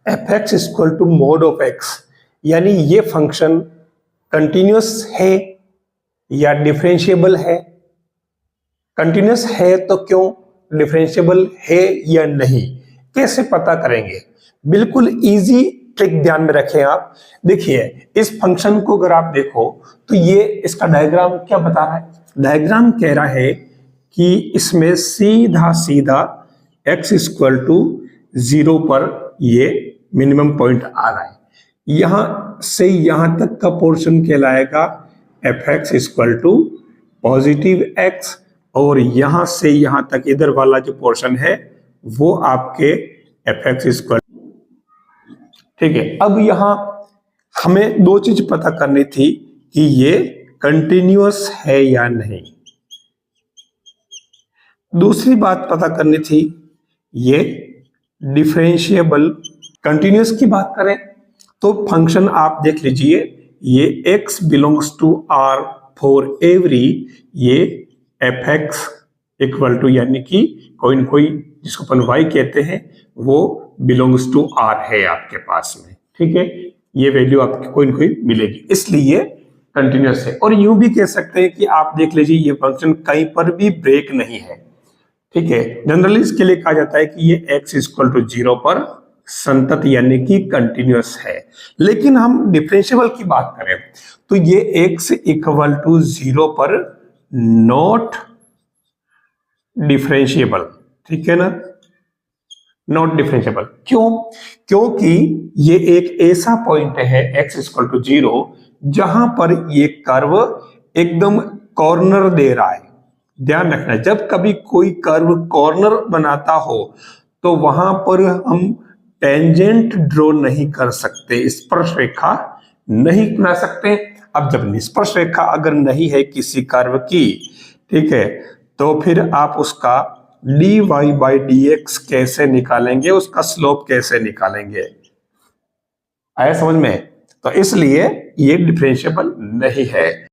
F x equal to mod of x, यानी ये function continuous है या डिफरेंशिएबल है। कंटिन्यूस है तो क्यों, डिफरेंशिएबल है या नहीं, कैसे पता करेंगे? बिल्कुल इजी ट्रिक ध्यान में रखें आप। देखिए इस फंक्शन को अगर आप देखो तो ये इसका डायग्राम क्या बता रहा है? डायग्राम कह रहा है कि इसमें सीधा सीधा x इक्वल टू 0 पर ये मिनिमम पॉइंट आ रहा है। यहां से यहां तक का पोर्शन कहलाएगा f x equal to positive x, और यहां से यहां तक इधर वाला जो पोर्शन है वो आपके एफ एक्स इक्वल, ठीक है। अब यहां हमें दो चीज पता करनी थी कि ये कंटिन्यूअस है या नहीं। दूसरी बात पता करनी थी ये डिफरेंशिएबल। कंटिन्यूअस की बात करें तो फंक्शन आप देख लीजिए, ये x belongs to r for every, ये एफ एक्स इक्वल टू यानी कि कोई न कोई जिसको अपन y कहते हैं वो बिलोंग्स टू r है आपके पास में, ठीक है। ये वैल्यू आपको कोई न कोई मिलेगी, इसलिए कंटिन्यूअस है। और यूं भी कह सकते हैं कि आप देख लीजिए ये फंक्शन कहीं पर भी ब्रेक नहीं है, ठीक है। जनरली इसके लिए कहा जाता है कि ये x इक्वल टू 0 पर संतत यानी कि कंटिन्यूअस है। लेकिन हम डिफरेंशिएबल की बात करें तो ये x इक्वल टू 0 पर नॉट डिफरेंशिएबल, ठीक है ना, नॉट डिफरेंशिएबल। क्यों? क्योंकि ये एक ऐसा पॉइंट है x इक्वल टू 0 जहां पर ये कर्व एकदम कॉर्नर दे रहा है। ध्यान रखना, जब कभी कोई कर्व कॉर्नर बनाता हो तो वहां पर हम टेंजेंट ड्रॉ नहीं कर सकते, स्पर्श रेखा नहीं बना सकते। अब जब निष्पर्श रेखा अगर नहीं है किसी कर्व की, ठीक है, तो फिर आप उसका dy बाई dx कैसे निकालेंगे, उसका स्लोप कैसे निकालेंगे? आया समझ में? तो इसलिए ये डिफरेंशिएबल नहीं है।